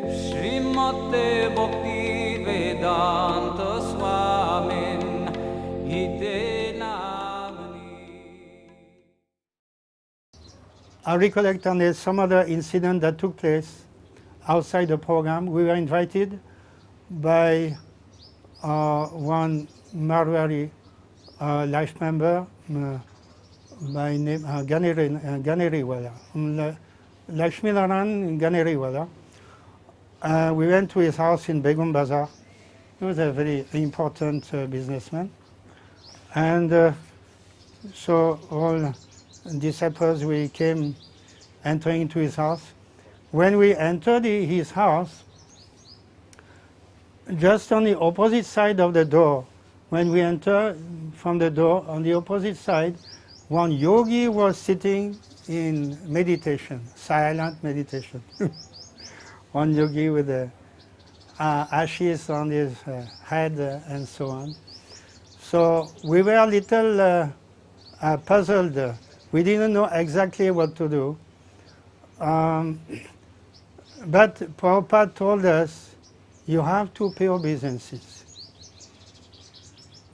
Srimate Bhaktivedanta Swami I recollect on some other incident that took place outside the program. We were invited by one Marwari life member by name Ganeriwala, Lakshminaran Ganeriwala. We went to his house in Begum Bazar. He was a very important businessman. And so all disciples, we came entering into his house. When we entered his house, just on the opposite side of the door, when we entered from the door, on the opposite side, one yogi was sitting in meditation, silent meditation. One yogi with the ashes on his head and so on. So we were a little puzzled. We didn't know exactly what to do. But Prabhupada told us, you have to pay obeisances.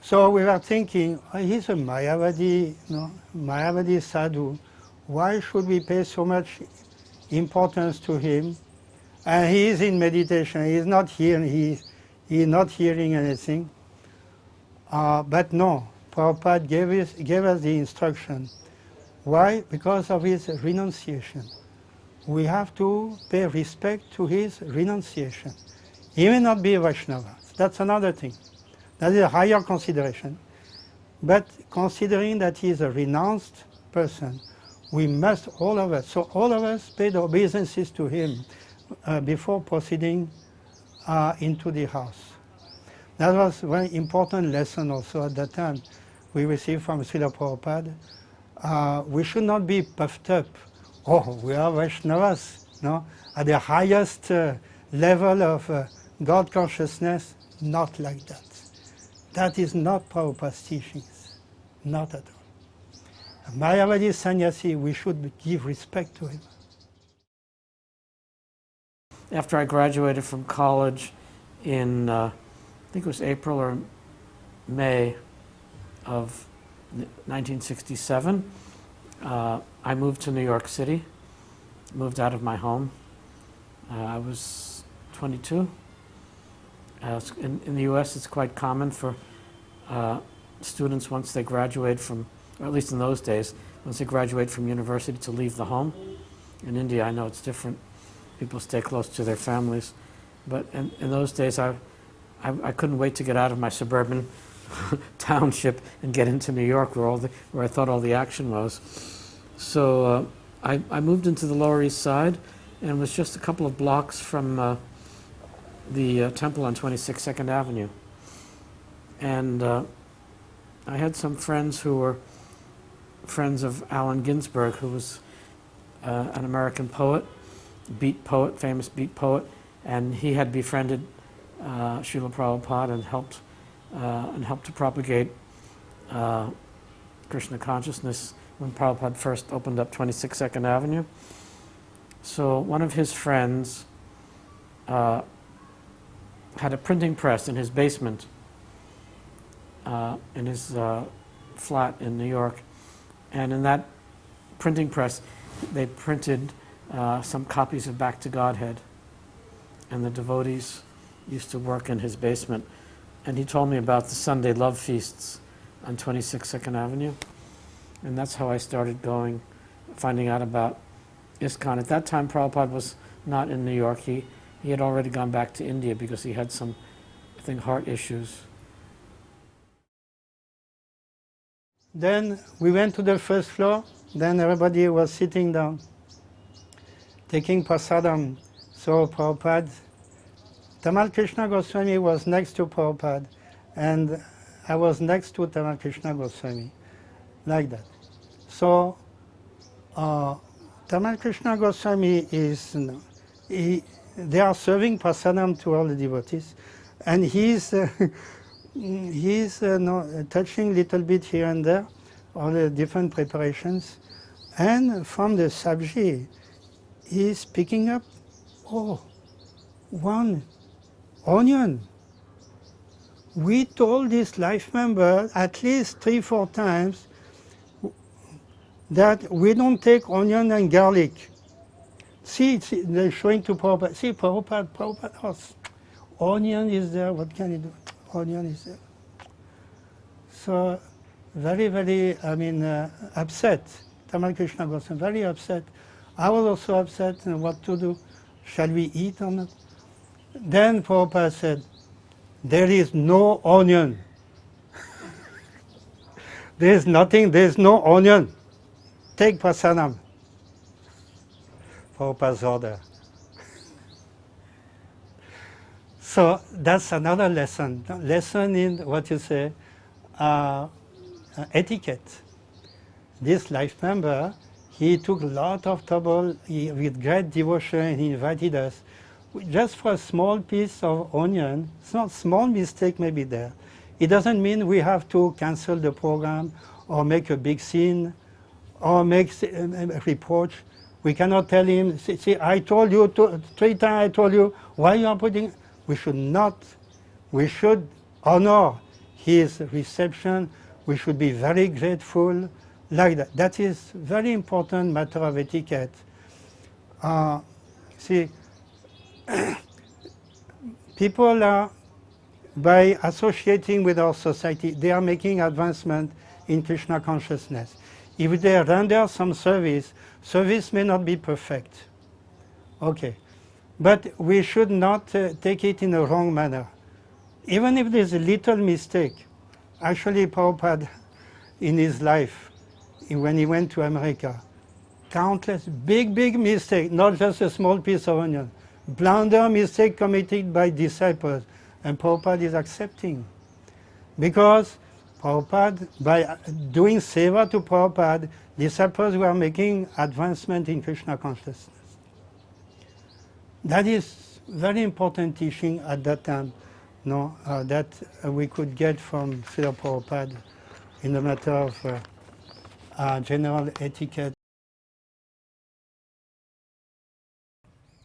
So we were thinking, oh, he's a Mayavadi, Mayavadi sadhu. Why should we pay so much importance to him? And he is in meditation. He is not here. He is not hearing anything. But no, Prabhupada gave us the instruction. Why? Because of his renunciation. We have to pay respect to his renunciation. He may not be a Vaishnava. That's another thing. That is a higher consideration. But considering that he is a renounced person, we must, all of us, so all of us pay the obeisances to him before proceeding into the house. That was a very important lesson also at that time we received from Srila Prabhupada. We should not be puffed up. Oh, we are Vaishnavas, no? At the highest level of God consciousness, not like that. That is not Prabhupada's teachings, not at all. A Mayavadi sannyasi, we should give respect to him. After I graduated from college in, I think it was April or May of 1967, I moved to New York City, moved out of my home. I was 22. In the US, it's quite common for students, once they graduate from, or at least in those days, once they graduate from university, to leave the home. In India, I know it's different. People stay close to their families. But in those days, I couldn't wait to get out of my suburban township and get into New York, where I thought all the action was. So I moved into the Lower East Side, and was just a couple of blocks from the temple on 26 2nd Avenue. And I had some friends who were friends of Allen Ginsberg, who was an American poet, beat poet, famous beat poet, and he had befriended Srila Prabhupada and helped to propagate Krishna consciousness when Prabhupada first opened up 26 2nd Avenue. So one of his friends had a printing press in his basement, in his flat in New York. And in that printing press, they printed some copies of Back to Godhead. And the devotees used to work in his basement. And he told me about the Sunday love feasts on 26 2nd Avenue. And that's how I started going, finding out about ISKCON. At that time, Prabhupada was not in New York. He had already gone back to India because he had some, I think, heart issues. Then we went to the first floor. Then everybody was sitting down, taking prasadam. So Prabhupada, Tamal Krishna Goswami was next to Prabhupada, and I was next to Tamal Krishna Goswami, like that. So Tamal Krishna Goswami is, they are serving prasadam to all the devotees, And he's touching a little bit here and there, all the different preparations. And from the sabji, he's picking up, oh, one onion. We told this life member at least 3-4 times that we don't take onion and garlic. See, they're showing to Prabhupada. See, Prabhupada, oh, onion is there, what can you do? Onion is there. So, very, very, upset. Tamal Krishna was very upset. I was also upset, what to do. Shall we eat or not? Then Prabhupada said, there is no onion. There is nothing, there is no onion. Take prasadam. Prabhupada's order. So that's another lesson. Lesson in what you say, etiquette. This life member, he took a lot of trouble with great devotion. He invited us just for a small piece of onion. It's not small mistake maybe there. It doesn't mean we have to cancel the program or make a big scene or make a reproach. We cannot tell him, see, I told you 3 times, I told you, why you are putting... We should not. We should honor his reception. We should be very grateful, like that. That is very important matter of etiquette. See, people are, by associating with our society, they are making advancement in Krishna consciousness. If they render some service, service may not be perfect. Okay. But we should not take it in a wrong manner. Even if there's a little mistake. Actually, Prabhupada, in his life, when he went to America, countless big mistake, not just a small piece of onion. Blunder mistake committed by disciples. And Prabhupada is accepting. Because Prabhupada, by doing seva to Prabhupada, disciples were making advancement in Krishna consciousness. That is very important teaching at that time, that we could get from Srila Prabhupada in the matter of general etiquette.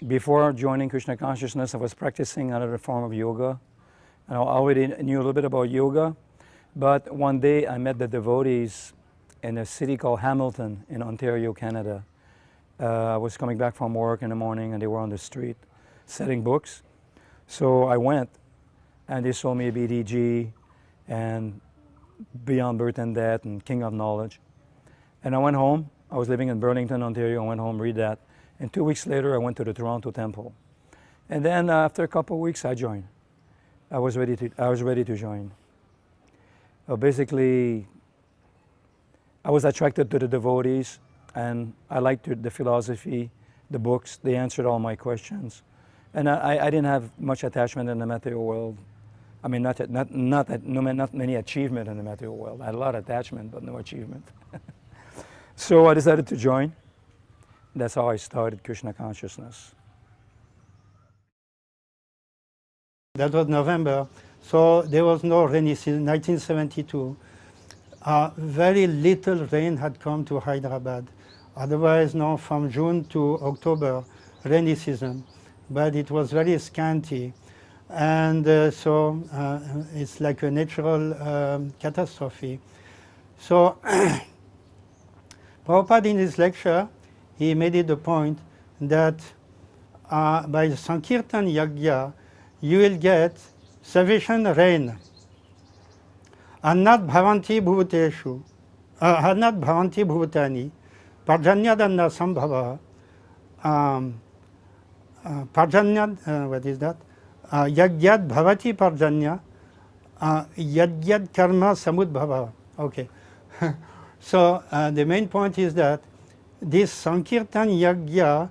Before joining Krishna consciousness, I was practicing another form of yoga. And I already knew a little bit about yoga, but one day I met the devotees in a city called Hamilton in Ontario, Canada. I was coming back from work in the morning and they were on the street selling books. So I went and they sold me BDG and Beyond Birth and Death and King of Knowledge. And I went home. I was living in Burlington, Ontario. I went home, read that. And 2 weeks later, I went to the Toronto Temple. And then after a couple of weeks, I joined. I was ready to join. Basically, I was attracted to the devotees. And I liked the philosophy, the books. They answered all my questions. And I didn't have much attachment in the material world. I mean, not many achievement in the material world. I had a lot of attachment, but no achievement. So I decided to join. That's how I started Krishna consciousness. That was November, so there was no rainy season, 1972. Very little rain had come to Hyderabad. Otherwise, from June to October, rainy season, but it was very scanty. And so it's like a natural catastrophe. So Prabhupada in his lecture, he made it the point that by the Sankirtan Yagya, you will get sufficient rain. Annat bhavanti bhuteshu, annat bhavanti bhutani, parjanyadanna sambhava, parjanyad, what is that? Yagyad bhavati parjanya, yagyad karma samudbhava. Okay. So the main point is that this Sankirtan Yagya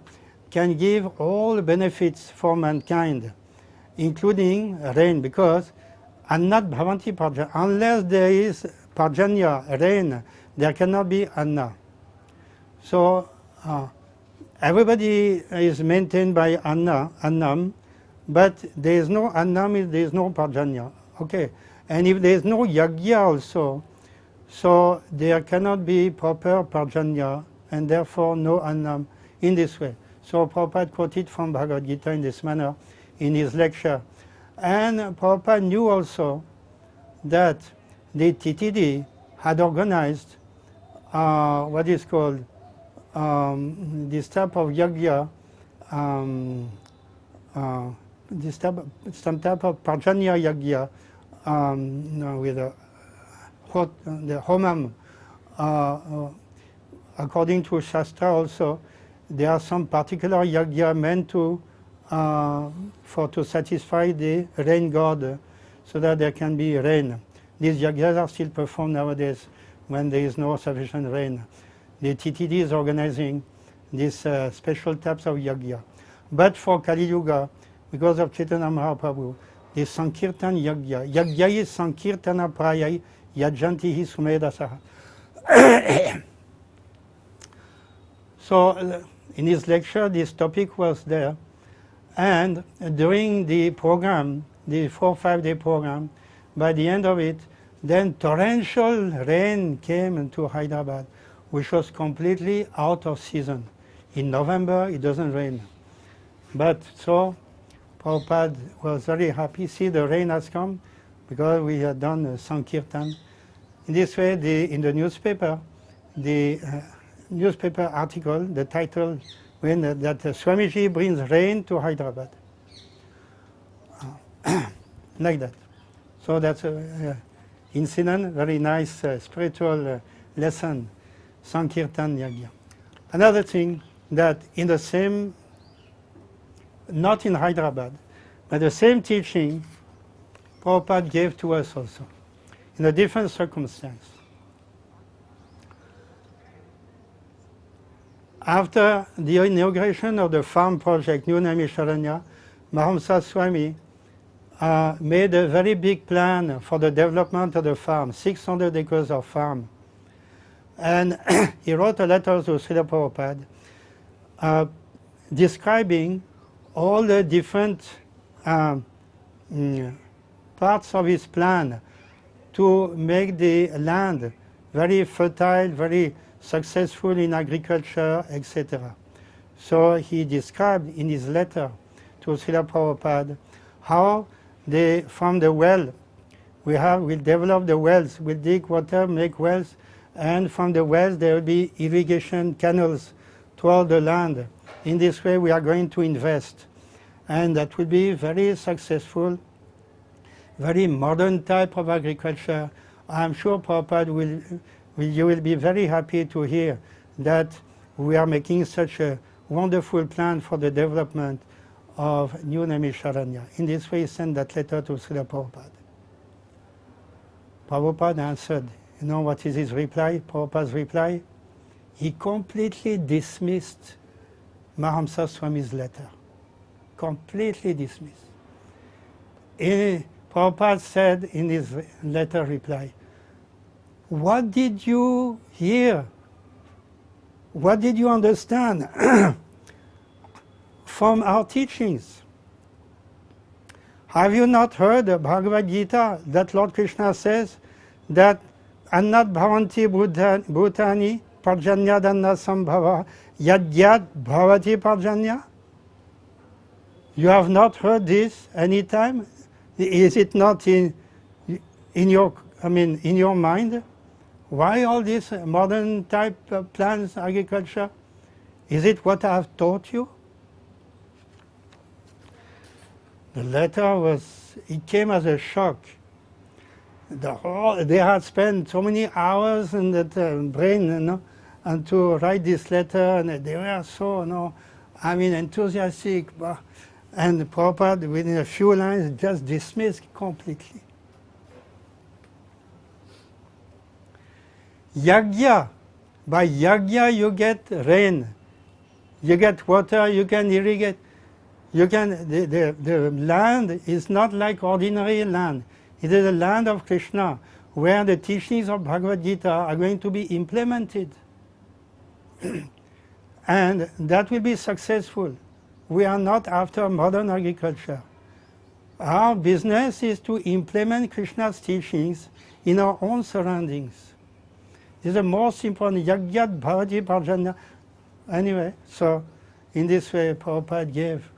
can give all benefits for mankind, including rain, because annat bhavanti parjanya, unless there is parjanya, rain, there cannot be anna. So everybody is maintained by annam, but there is no annam, there is no parjanya. Okay, and if there is no yagya also, so there cannot be proper parjanya, and therefore no annam in this way. So Prabhupada quoted from Bhagavad Gita in this manner in his lecture. And Prabhupada knew also that the TTD had organized what is called this type of yagya, some type of parjanya yagya with the homam. According to Shastra also, there are some particular yagya meant to satisfy the rain god, so that there can be rain. These yagyas are still performed nowadays when there is no sufficient rain. The TTD is organizing these special types of yagya. But for Kali Yuga, because of Chaitanya Mahaprabhu, the Sankirtan yagya, yagyayi Sankirtana prayai yajantihi sumedasaha. So in his lecture, this topic was there. And during the program, the 4-5-day program, by the end of it, then torrential rain came into Hyderabad, which was completely out of season. In November, it doesn't rain. But so Prabhupada was very happy. See, the rain has come because we had done Sankirtan. In this way, in the newspaper, the newspaper article, the title, that Swamiji brings rain to Hyderabad. Like that. So that's an incident, very nice spiritual lesson, Sankirtan Yagya. Another thing that in the same, not in Hyderabad, but the same teaching Prabhupada gave to us also, in a different circumstance. After the inauguration of the farm project, New Naimisharanya, Mahamsa Swami made a very big plan for the development of the farm, 600 acres of farm. And he wrote a letter to Srila Prabhupada describing all the different parts of his plan to make the land very fertile, very successful in agriculture, etc. So he described in his letter to Srila Prabhupada how from the well, we'll develop the wells, we'll dig water, make wells, and from the wells there will be irrigation canals throughout the land. In this way we are going to invest. And that will be very successful, very modern type of agriculture. I'm sure Prabhupada you will be very happy to hear that we are making such a wonderful plan for the development of New Naimisharanya. In this way, he sent that letter to Srila Prabhupada. Prabhupada answered. You know what is his reply? Prabhupada's reply? He completely dismissed Mahamsa Swami's letter. Completely dismissed. Prabhupada said in his letter reply, what did you hear? What did you understand from our teachings? Have you not heard the Bhagavad Gita that Lord Krishna says that Annat Bhavanti Bhutani Parjanyadanna Sambhava Yadyat Bhavati Parjanya? You have not heard this any time? Is it not in your mind? Why all this modern type of plans, agriculture? Is it what I have taught you? The letter it came as a shock. They had spent so many hours in that brain, and to write this letter, and they were so, enthusiastic. And Prabhupada, within a few lines, just dismissed completely. Yagya. By yagya you get rain. You get water, you can irrigate. The land is not like ordinary land. It is a land of Krishna, where the teachings of Bhagavad Gita are going to be implemented. And that will be successful. We are not after modern agriculture. Our business is to implement Krishna's teachings in our own surroundings. This is the most important. Yagyat bhavati parjanya. Anyway, so in this way, Prabhupada gave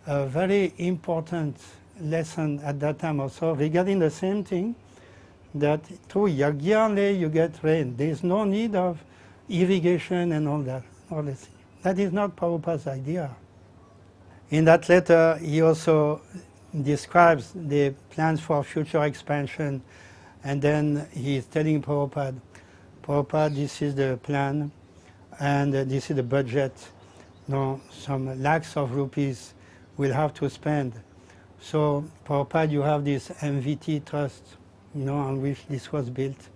a very important lesson at that time also regarding the same thing, that through yagya only you get rain. There is no need of irrigation and all that. All this. That is not Prabhupada's idea. In that letter, he also describes the plans for future expansion, and then he is telling Prabhupada, Prabhupada, this is the plan, and this is the budget. No, some lakhs of rupees we'll have to spend. So, Prabhupada, you have this MVT trust, on which this was built.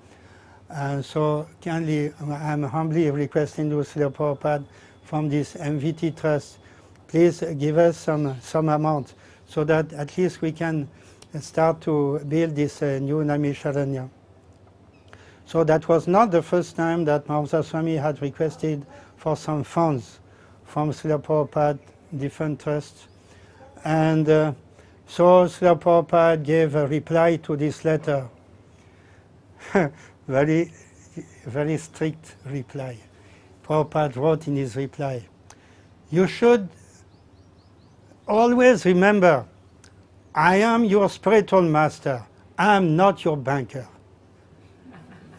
And so, kindly, I'm humbly requesting to Srila Prabhupada from this MVT trust, please give us some amount so that at least we can start to build this new Naimisharanya. So that was not the first time that Mahamsa Swami had requested for some funds from Srila Prabhupada, different trusts. And so Srila Prabhupada gave a reply to this letter. Very, very strict reply. Prabhupada wrote in his reply, you should always remember, I am your spiritual master. I am not your banker.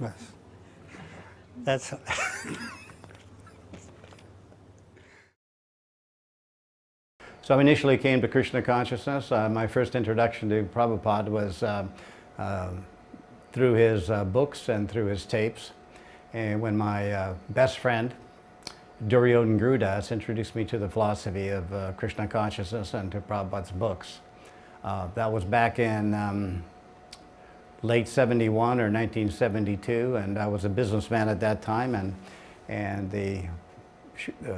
Yes. That's all. So I initially came to Krishna consciousness. My first introduction to Prabhupada was through his books and through his tapes. And when my best friend, Duryodhan Gurudas, introduced me to the philosophy of Krishna consciousness and to Prabhupada's books. That was back in late 71 or 1972, and I was a businessman at that time, and the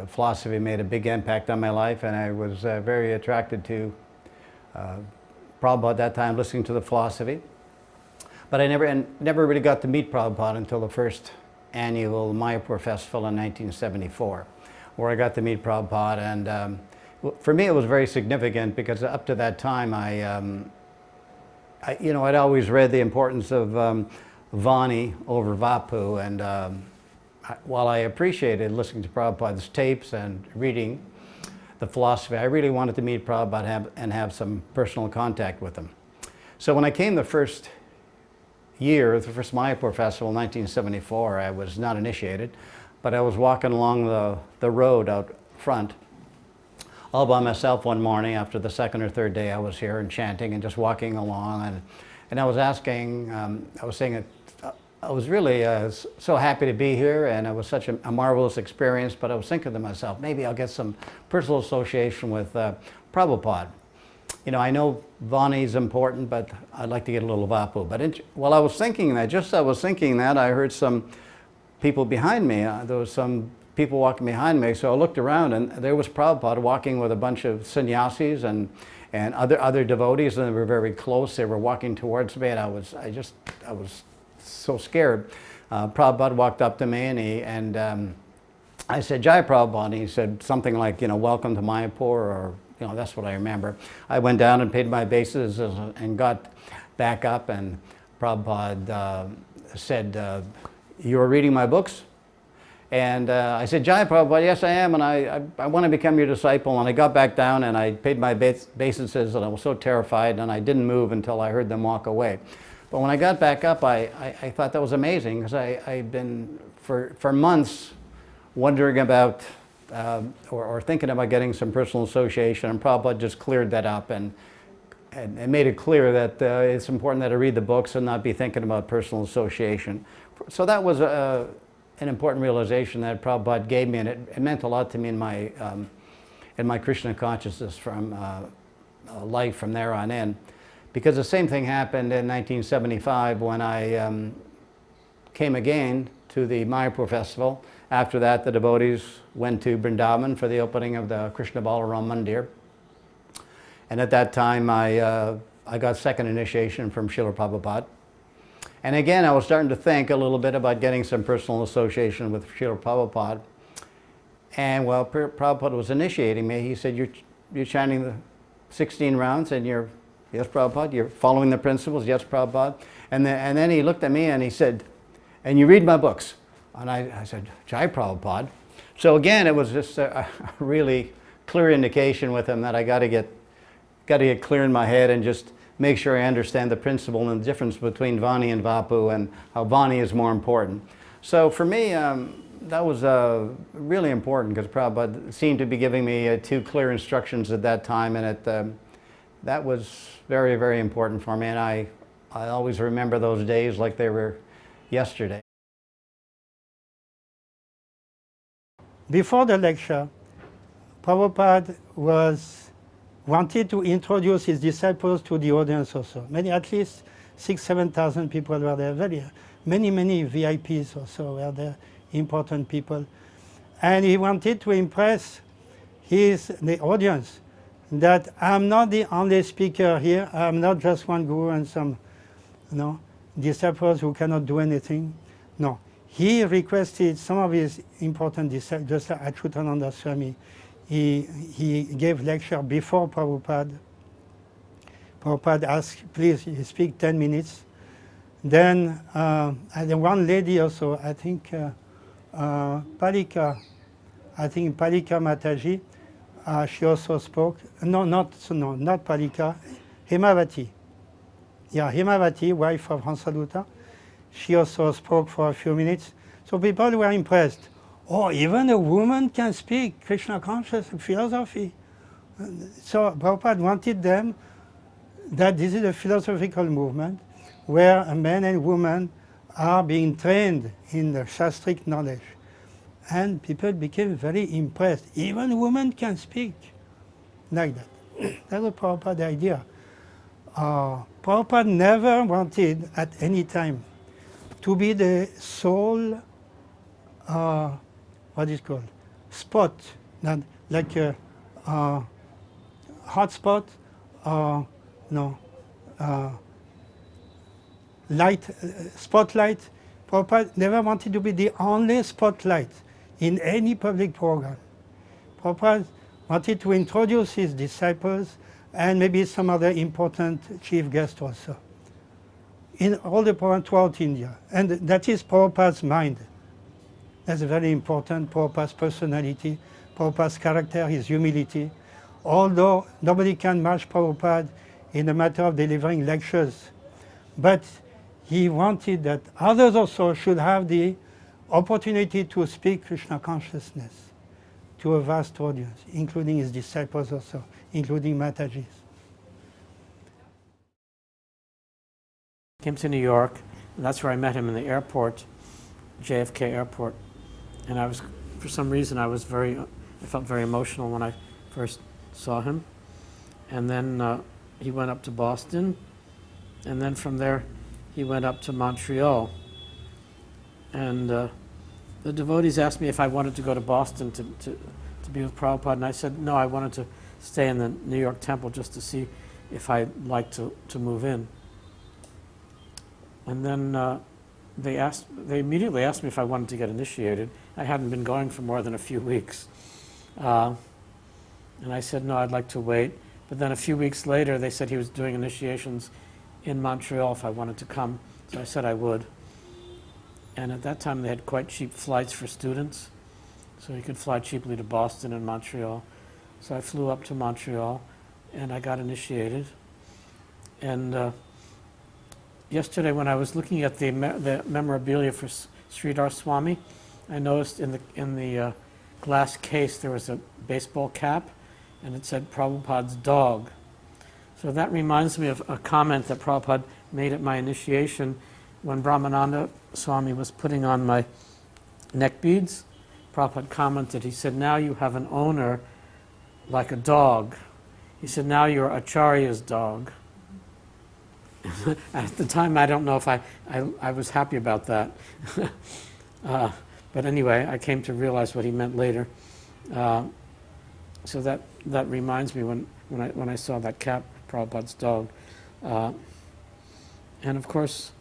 philosophy made a big impact on my life, and I was very attracted to Prabhupada at that time, listening to the philosophy. But I never really got to meet Prabhupada until the first annual Mayapur festival in 1974, where I got to meet Prabhupada, and for me it was very significant because up to that time I'd always read the importance of vani over vapu, and while I appreciated listening to Prabhupada's tapes and reading the philosophy, I really wanted to meet Prabhupada and have some personal contact with him. So when I came the first year, the first Mayapur festival in 1974, I was not initiated, but I was walking along the road out front all by myself one morning after the second or third day I was here and chanting and just walking along, and I was asking, I was saying I was really so happy to be here, and it was such a marvelous experience, but I was thinking to myself, maybe I'll get some personal association with Prabhupada. I know vani is important, but I'd like to get a little vapu. But while I was thinking that, just as I was thinking that, I heard some people behind me. There was some people walking behind me, so I looked around, and there was Prabhupada walking with a bunch of sannyasis and other devotees, and they were very close. They were walking towards me, and I was so scared. Prabhupada walked up to me, and I said, Jai Prabhupada, and he said something like, welcome to Mayapur, or that's what I remember. I went down and paid my obeisances and got back up, and Prabhupada said, you are reading my books? And I said, Jai Prabhupada, yes I am, and I want to become your disciple. And I got back down and I paid my obeisances, and I was so terrified, and I didn't move until I heard them walk away. But when I got back up, I thought that was amazing, because I'd been for months wondering about or thinking about getting some personal association, and Prabhupada just cleared that up and made it clear that it's important that I read the books and not be thinking about personal association. So that was an important realization that Prabhupada gave me, and it meant a lot to me in my Krishna consciousness from life from there on in. Because the same thing happened in 1975 when I came again to the Mayapur festival. After that, the devotees went to Vrindavan for the opening of the Krishna Balaram Mandir. And at that time, I got second initiation from Srila Prabhupada. And again, I was starting to think a little bit about getting some personal association with Srila Prabhupada. And while Prabhupada was initiating me, he said, you're chanting the 16 rounds, and you're Yes, Prabhupada. You're following the principles? Yes, Prabhupada. And then he looked at me and he said, and you read my books? And I said, Jai Prabhupada. So again, it was just a really clear indication with him that I got to get clear in my head and just make sure I understand the principle and the difference between vani and vapu and how vani is more important. So for me, that was really important because Prabhupada seemed to be giving me 2 clear instructions at that time, and that was very, very important for me, and I always remember those days like they were yesterday. Before the lecture, Prabhupada wanted to introduce his disciples to the audience also. At least 6,000-7,000 people were there. Many VIPs also were there, important people. And he wanted to impress the audience that I'm not the only speaker here. I'm not just one guru and some disciples who cannot do anything. No. He requested some of his important disciples, just like Achyutananda Swami. He gave lecture before Prabhupada. Prabhupada asked, please speak 10 minutes. Then one lady also, I think Palika Mataji, she also spoke. Not Palika, Hemavati. Yeah, Hemavati, wife of Hansaluta. She also spoke for a few minutes. So people were impressed. Oh, even a woman can speak Krishna consciousness, philosophy. So Prabhupada wanted them that this is a philosophical movement where a man and woman are being trained in the Shastric knowledge. And people became very impressed. Even women can speak like that. That was Prabhupada's idea. Prabhupada never wanted at any time to be the sole, what is called, spot, not like a hot spot, light, spotlight. Prabhupada never wanted to be the only spotlight in any public program. Prabhupada wanted to introduce his disciples and maybe some other important chief guests also in all the programs throughout India. And that is Prabhupada's mind. That's very important, Prabhupada's personality, Prabhupada's character, his humility. Although nobody can match Prabhupada in the matter of delivering lectures, but he wanted that others also should have the opportunity to speak Krishna consciousness to a vast audience, including his disciples also, including Matajis. Came to New York, and that's where I met him in the airport, JFK Airport. And for some reason, I felt very emotional when I first saw him. And then he went up to Boston, and then from there, he went up to Montreal. And the devotees asked me if I wanted to go to Boston to be with Prabhupada, and I said no, I wanted to stay in the New York temple just to see if I'd like to move in. And then they immediately asked me if I wanted to get initiated. I hadn't been going for more than a few weeks. And I said, no, I'd like to wait. But then a few weeks later, they said he was doing initiations in Montreal if I wanted to come. So I said I would. And at that time, they had quite cheap flights for students. So you could fly cheaply to Boston and Montreal. So I flew up to Montreal, and I got initiated. And yesterday, when I was looking at the memorabilia for Sridhar Swami, I noticed in the glass case there was a baseball cap, and it said Prabhupada's dog. So that reminds me of a comment that Prabhupada made at my initiation when Brahmananda Swami was putting on my neck beads. Prabhupada commented, he said, now you have an owner like a dog. He said, now you're Acharya's dog. At the time, I don't know if I was happy about that. But anyway, I came to realize what he meant later. So that reminds me when I saw that cap, Prabhupada's dog. And of course,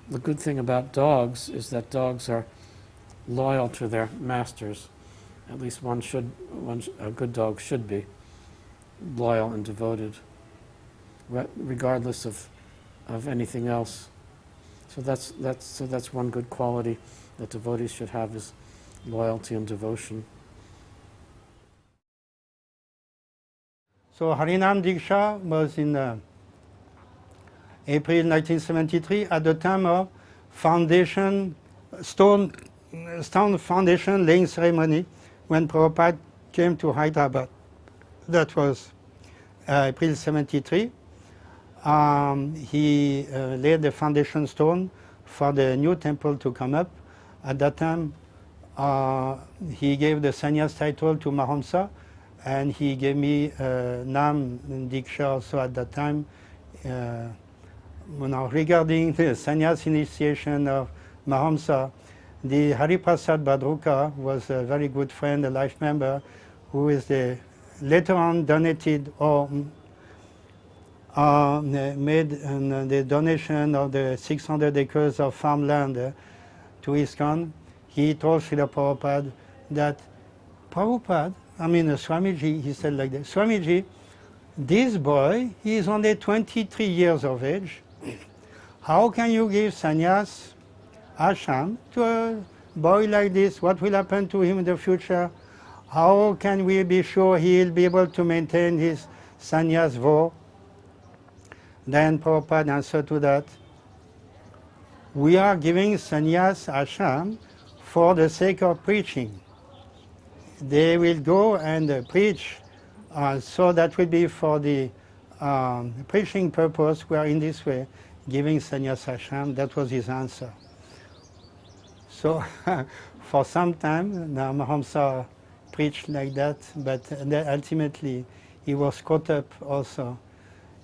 the good thing about dogs is that dogs are loyal to their masters. At least a good dog should be loyal and devoted. regardless of anything else. So that's one good quality that devotees should have, is loyalty and devotion. So Harinam Diksha was in April 1973 at the time of stone foundation laying ceremony when Prabhupada came to Hyderabad. That was April 73. He laid the foundation stone for the new temple to come up. At that time, he gave the sannyas title to Mahamsa, and he gave me Nam Diksha also at that time. Regarding the sannyas initiation of Mahamsa, the Hariprasad Badruka was a very good friend, a life member, who is later on donated or made the donation of the 600 acres of farmland to ISKCON. He told Srila Prabhupada that Swamiji, he said like this, Swamiji, this boy, he is only 23 years of age. How can you give sannyas ashram to a boy like this? What will happen to him in the future? How can we be sure he will be able to maintain his sannyas vow? Then Prabhupada answered to that, we are giving sannyas ashram for the sake of preaching. They will go and preach, so that will be for the preaching purpose. We are in this way giving sannyas ashram. That was his answer. So for some time, Mahamsa preached like that, but then ultimately he was caught up also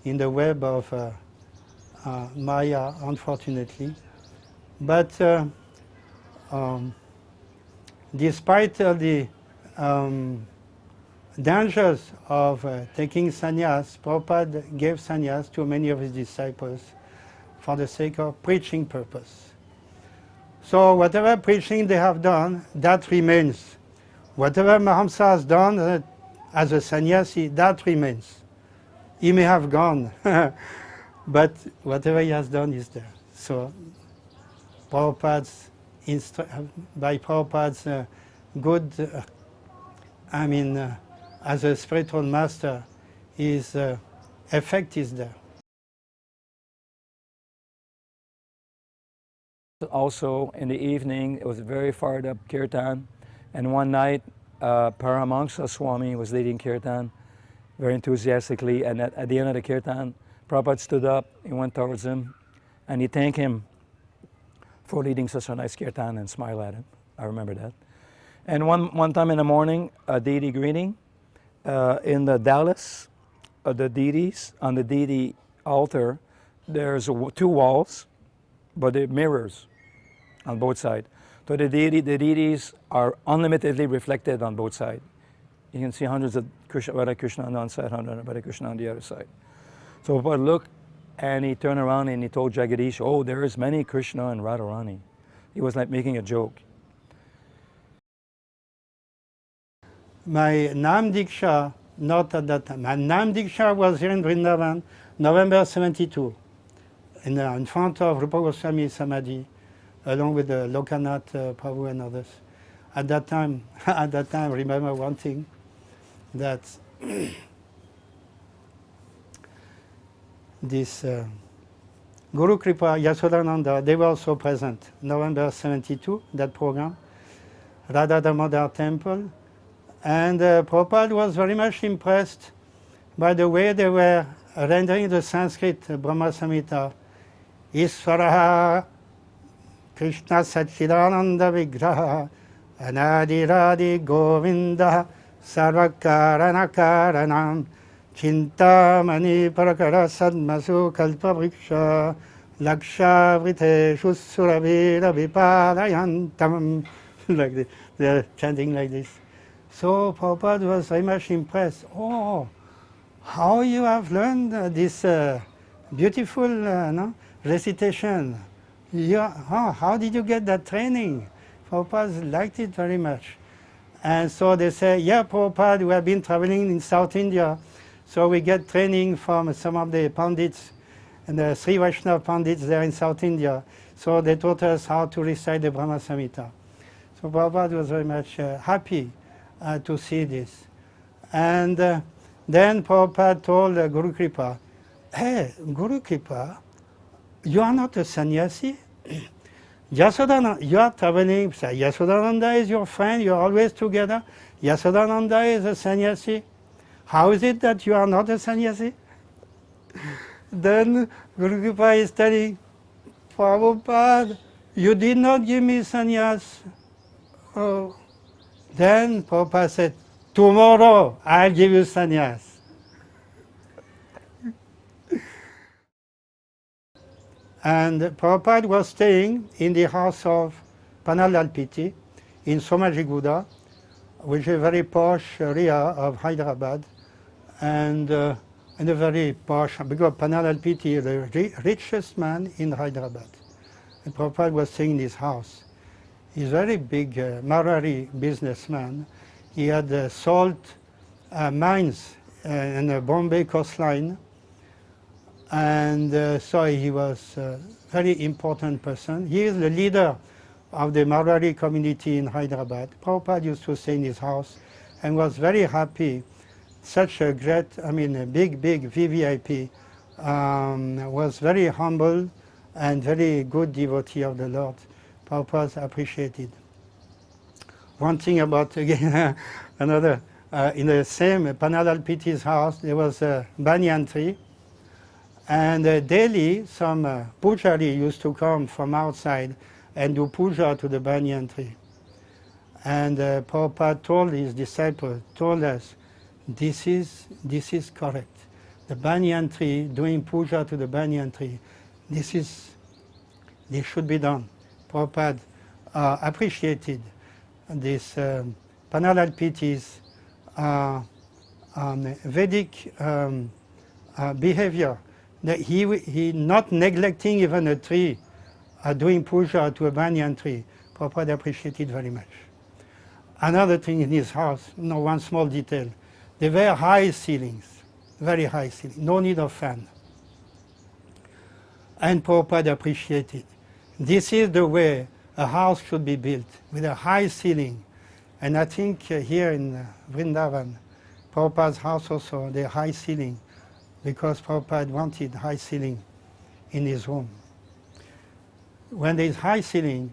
in the web of Maya, unfortunately. But despite the dangers of taking sannyas, Prabhupada gave sannyas to many of his disciples for the sake of preaching purpose. So whatever preaching they have done, that remains. Whatever Mahamsa has done as a sannyasi, that remains. He may have gone, but whatever he has done is there. So by Prabhupada's good, as a spiritual master, his effect is there. Also, in the evening, it was very fired up kirtan, and one night, Paramahansa Swami was leading kirtan very enthusiastically, and at the end of the kirtan, Prabhupada stood up, he went towards him, and he thanked him for leading such a nice kirtan and smiled at him. I remember that. And one time in the morning, a deity greeting, in the dallas of the deities, on the deity altar, there's two walls, but they're mirrors on both sides. So the deities are unlimitedly reflected on both sides. You can see hundreds of Radha Krishna on one side, hundreds of Radha Krishna on the other side. So Prabhupada looked, and he turned around and he told Jagadish, oh, there is many Krishna and Radharani. He was like making a joke. My Nam Diksha, not at that time. My Nam Diksha was here in Vrindavan, November 72, in front of Rupa Goswami Samadhi, along with the Lokanath Prabhu and others. At that time, remember one thing, that this Guru Kripa, Yasodananda, they were also present, November 72, that program, Radha Damodar Temple. And Prabhupada was very much impressed by the way they were rendering the Sanskrit Brahma Samhita. Isvaraha Krishna Satchidananda Vigraha Anadi Radhi Govinda Sarvakarana Karanam Chintamani Parakara Sadmasu Kalpavriksha Laksha Vriteshu Suravira Vipadayantam. Like this. They're chanting like this. So Prabhupada was very much impressed. Oh, how you have learned this beautiful recitation. How did you get that training? Prabhupada liked it very much. And so they say, yeah, Prabhupada, we have been traveling in South India, So we get training from some of the Pandits and the Sri Vaishnava Pandits there in South India. So they taught us how to recite the Brahma Samhita. So Prabhupada was very much happy to see this. And then Prabhupada told Guru Kripa, hey, Guru Kripa, you are not a sannyasi? Yasodhananda, you are traveling, Yasodhananda is your friend, you are always together. Yasodhananda is a sannyasi. How is it that you are not a sannyasi? Then Guru Kripa is telling, Prabhupada, you did not give me sannyas. Oh. Then Prabhupada said, tomorrow I'll give you sannyas. And Prabhupada was staying in the house of Panalalpiti in Somajiguda, which is a very posh area of Hyderabad, and a very posh, because Panalalpiti is the richest man in Hyderabad. And Prabhupada was staying in his house. He's a very big Marwari businessman. He had salt mines in the Bombay coastline, and so he was a very important person. He is the leader of the Marwari community in Hyderabad. Prabhupada used to stay in his house and was very happy. Such a great, a big VVIP, was very humble and very good devotee of the Lord. Prabhupada appreciated. One thing about, again, another, in the same Panalalpiti's house, there was a banyan tree, and daily some pujari used to come from outside and do puja to the banyan tree. And Prabhupada told his disciples, told us, this is correct. The banyan tree, doing puja to the banyan tree, this should be done. Prabhupada appreciated this Panalalpiti's Vedic behavior. That he not neglecting even a tree, doing puja to a banyan tree. Prabhupada appreciated very much. Another thing in his house, one small detail, there were high ceilings, very high ceilings, no need of fan. And Prabhupada appreciated. This is the way a house should be built, with a high ceiling. And I think here in Vrindavan, Prabhupada's house also, the high ceiling, because Prabhupada wanted high ceiling in his room. When there is high ceiling,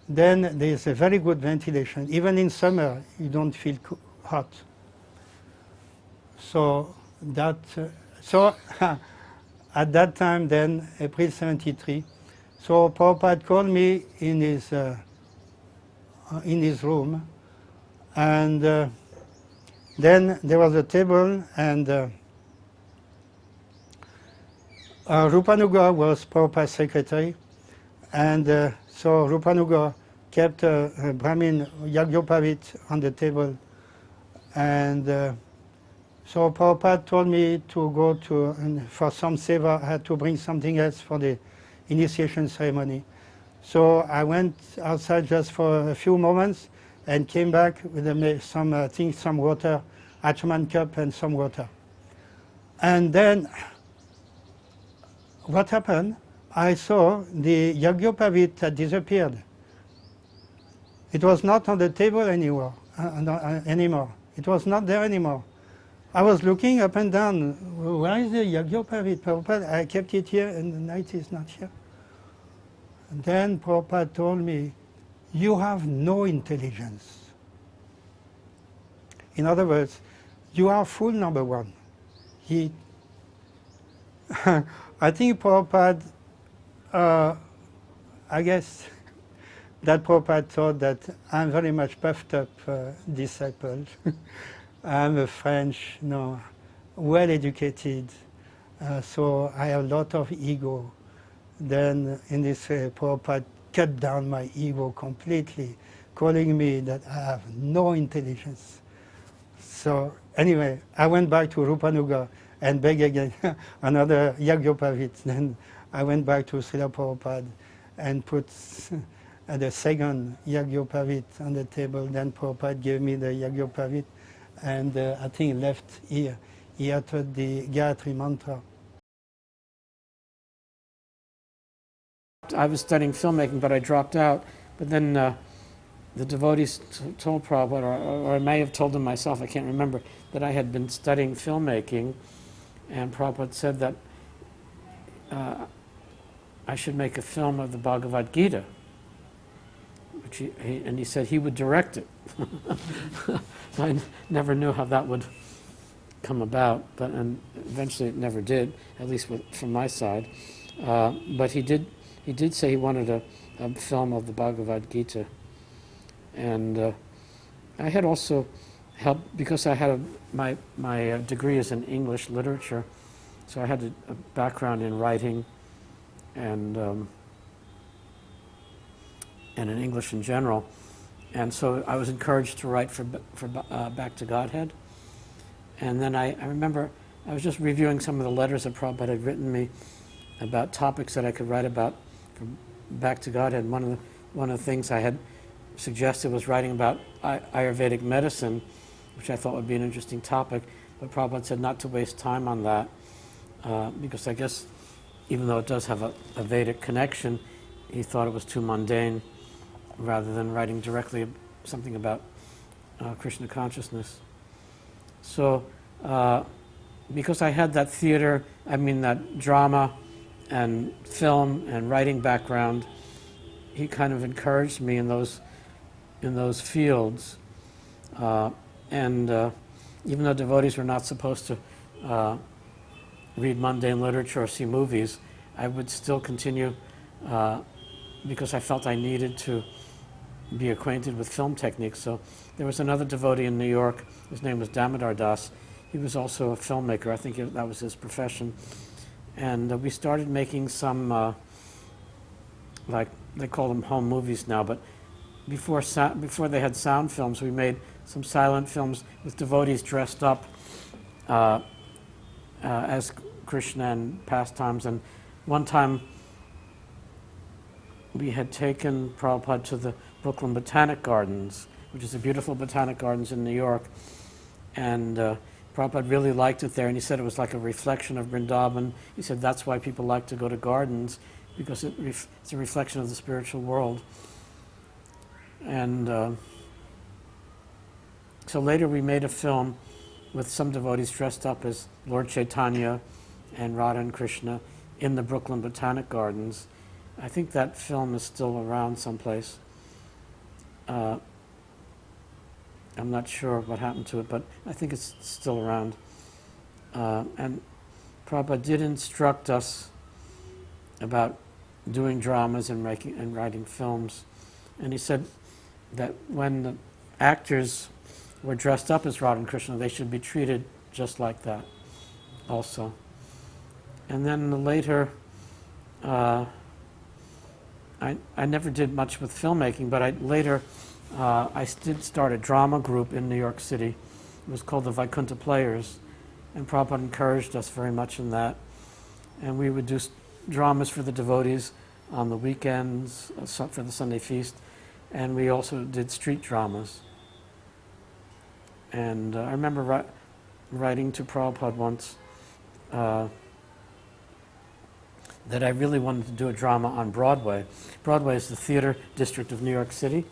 then there is a very good ventilation. Even in summer, you don't feel hot. So that, at that time then, April 73, so Prabhupada called me in his room, and then there was a table, and Rupanuga was Prabhupada's secretary, and so Rupanuga kept a Brahmin Yagyopavit on the table, and so Prabhupada told me to go for some seva. I had to bring something else for the initiation ceremony. So I went outside just for a few moments and came back with some water, Achman cup and some water. And then what happened? I saw the Yagyopavit had disappeared. It was not on the table anymore. It was not there anymore. I was looking up and down. Where is the Yagyopavit? Prabhupada, I kept it here, and the night is not here. And then Prabhupada told me, you have no intelligence. In other words, you are fool number one. I think Prabhupada, I guess that Prabhupada thought that I'm very much puffed up disciple. I'm a French, well educated, so I have a lot of ego. Then in this way, Prabhupada cut down my ego completely, calling me that I have no intelligence. So anyway, I went back to Rupanuga and begged again another Yagyopavit. Then I went back to Srila Prabhupada and put the second Yagyopavit on the table. Then Prabhupada gave me the Yagyopavit, and I think left here he uttered the Gayatri Mantra. I was studying filmmaking, but I dropped out. But then the devotees told Prabhupada, or I may have told him myself, I can't remember, that I had been studying filmmaking, and Prabhupada said that I should make a film of the Bhagavad Gita, which and he said he would direct it. So I never knew how that would come about, and eventually it never did, at least from my side. But he did say he wanted a film of the Bhagavad Gita. And I had also helped, because I had my degree is in English literature, so I had a background in writing and in English in general. And so I was encouraged to write for Back to Godhead. And then I remember I was just reviewing some of the letters that Prabhupada had written me about topics that I could write about from Back to Godhead. One of the things I had suggested was writing about Ayurvedic medicine, which I thought would be an interesting topic, but Prabhupada said not to waste time on that, because I guess even though it does have a Vedic connection, he thought it was too mundane, rather than writing directly something about Krishna consciousness. So because I had that that drama and film and writing background, he kind of encouraged me in those fields. And even though devotees were not supposed to read mundane literature or see movies, I would still continue because I felt I needed to be acquainted with film techniques. So there was another devotee in New York, his name was Damodar Das. He was also a filmmaker, I think that was his profession. And we started making some, like they call them home movies now, but before they had sound films, we made some silent films with devotees dressed up as Krishna and pastimes. And one time we had taken Prabhupada to the Brooklyn Botanic Gardens, which is a beautiful botanic gardens in New York. And Prabhupada really liked it there, and he said it was like a reflection of Vrindavan. He said that's why people like to go to gardens, because it's a reflection of the spiritual world. And so later we made a film with some devotees dressed up as Lord Chaitanya and Radha and Krishna in the Brooklyn Botanic Gardens. I think that film is still around someplace. I'm not sure what happened to it, but I think it's still around. And Prabhupada did instruct us about doing dramas and writing films. And he said that when the actors were dressed up as Radha and Krishna, they should be treated just like that also. And then later, I never did much with filmmaking, but I did start a drama group in New York City. It was called the Vaikuntha Players, and Prabhupada encouraged us very much in that. And we would do dramas for the devotees on the weekends, for the Sunday feast, and we also did street dramas. And I remember writing to Prabhupada once that I really wanted to do a drama on Broadway. Broadway is the theater district of New York City,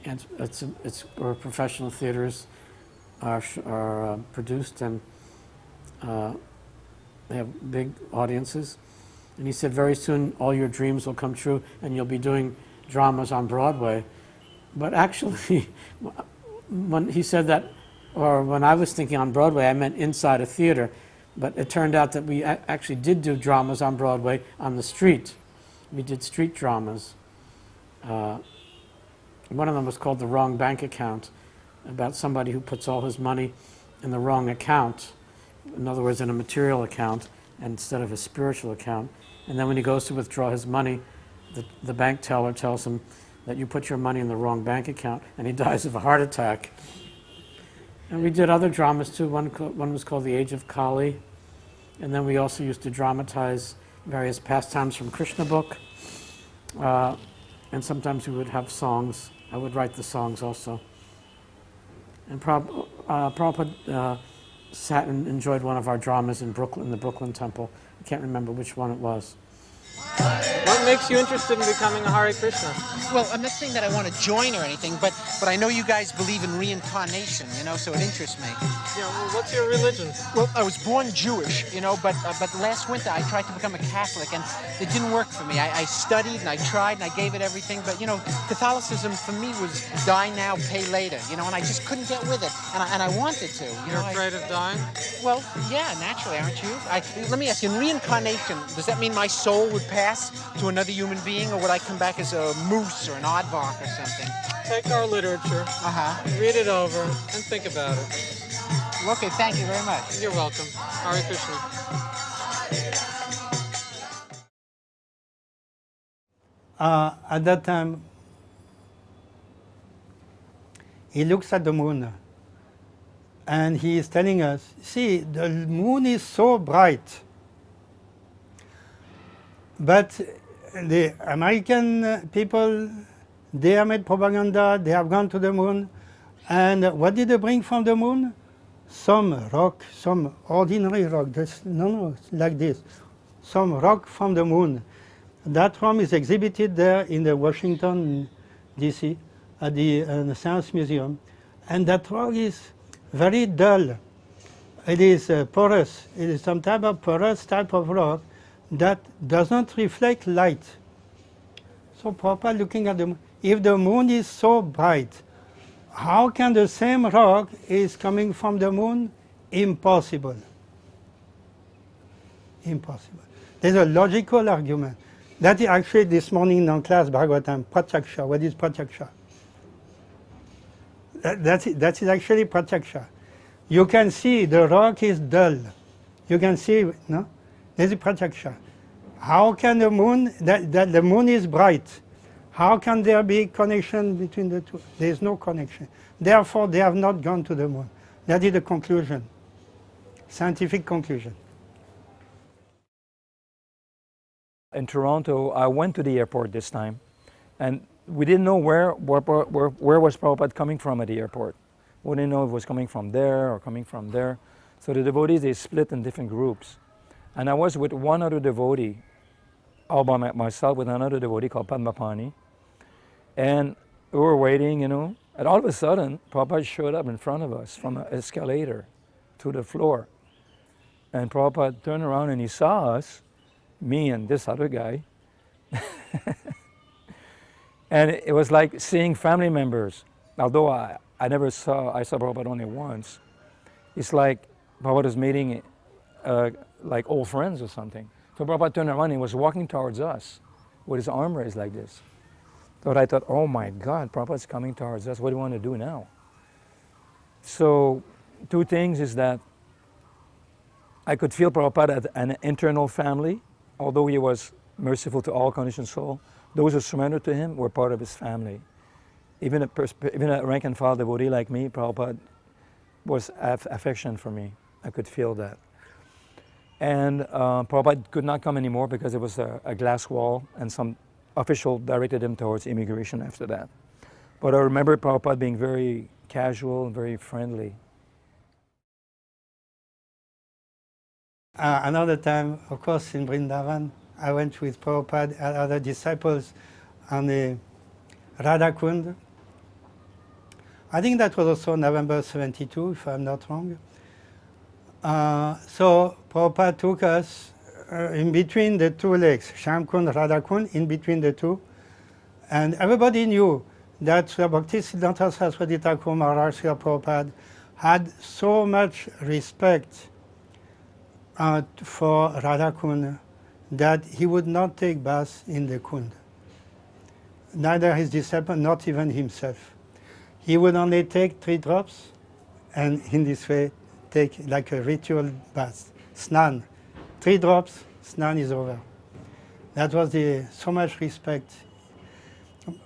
and it's where professional theaters are produced, and they have big audiences. And he said, very soon all your dreams will come true and you'll be doing dramas on Broadway. But actually, when he said that, or when I was thinking on Broadway, I meant inside a theater. But it turned out that we actually did do dramas on Broadway on the street. We did street dramas. One of them was called The Wrong Bank Account, about somebody who puts all his money in the wrong account. In other words, in a material account instead of a spiritual account. And then when he goes to withdraw his money, the bank teller tells him that you put your money in the wrong bank account, and he dies of a heart attack. And we did other dramas too. One was called The Age of Kali. And then we also used to dramatize various pastimes from Krishna book. And sometimes we would have songs. I would write the songs also. And Prabhupada sat and enjoyed one of our dramas in Brooklyn, in the Brooklyn Temple. I can't remember which one it was. What makes you interested in becoming a Hare Krishna? Well, I'm not saying that I want to join or anything, but I know you guys believe in reincarnation, you know, so it interests me. Yeah, well, what's your religion? Well, I was born Jewish, you know, but last winter I tried to become a Catholic, and it didn't work for me. I studied and I tried and I gave it everything, but, you know, Catholicism for me was die now, pay later, you know, and I just couldn't get with it, and I wanted to. You're afraid of dying? Well, yeah, naturally, aren't you? Let me ask you, in reincarnation, does that mean my soul would pass to another human being, or would I come back as a moose or an aardvark or something? Take our literature, read it over, and think about it. Okay, thank you very much. You're welcome. Hare Krishna. At that time, he looks at the moon and he is telling us, see, the moon is so bright, but the American people, they have made propaganda, they have gone to the moon, and what did they bring from the moon? Some rock, some ordinary rock, no, like this, some rock from the moon. That rock is exhibited there in the Washington, D.C., at the Science Museum, and that rock is very dull. It is porous. It is some type of porous type of rock that does not reflect light. So Prabhupada looking at the moon, if the moon is so bright, how can the same rock is coming from the moon? Impossible. Impossible. There's a logical argument. That is actually this morning in class, Bhagavatam, Pratyaksha. What is Pratyaksha? That is actually Pratyaksha. You can see the rock is dull. You can see, no? There's a Pratyaksha. How can the moon, that the moon is bright, how can there be connection between the two? There is no connection. Therefore, they have not gone to the moon. That is the conclusion, scientific conclusion. In Toronto, I went to the airport this time, and we didn't know where was Prabhupada coming from at the airport. We didn't know if it was coming from there or coming from there. So the devotees, they split in different groups. And I was with one other devotee, all by myself, with another devotee called Padmapani. And we were waiting, you know, and all of a sudden, Prabhupada showed up in front of us from an escalator to the floor. And Prabhupada turned around and he saw us, me and this other guy. And it was like seeing family members. Although I saw Prabhupada only once. It's like Prabhupada was meeting like old friends or something. So Prabhupada turned around and he was walking towards us with his arm raised like this. So I thought, oh my God, Prabhupada's coming towards us. What do you want to do now? So two things is that I could feel Prabhupada as an internal family, although he was merciful to all conditioned soul. Those who surrendered to him were part of his family. Even a rank and file devotee like me, Prabhupada was affection for me. I could feel that. And Prabhupada could not come anymore because there was a glass wall and some official directed him towards immigration after that. But I remember Prabhupada being very casual and very friendly. Another time, of course, in Vrindavan, I went with Prabhupada and other disciples on the Radha Kund. I think that was also November 72, if I'm not wrong. So Prabhupada took us in between the two lakes, Shamkund, Radha Kund, in between the two. And everybody knew that Bhaktisiddhanta Saraswati Thakur Maharaj Srila Prabhupada had so much respect for Radha Kund that he would not take bath in the Kund. Neither his disciple, not even himself. He would only take 3 drops and in this way take like a ritual bath. Snan. 3 drops, snan is over. That was so much respect.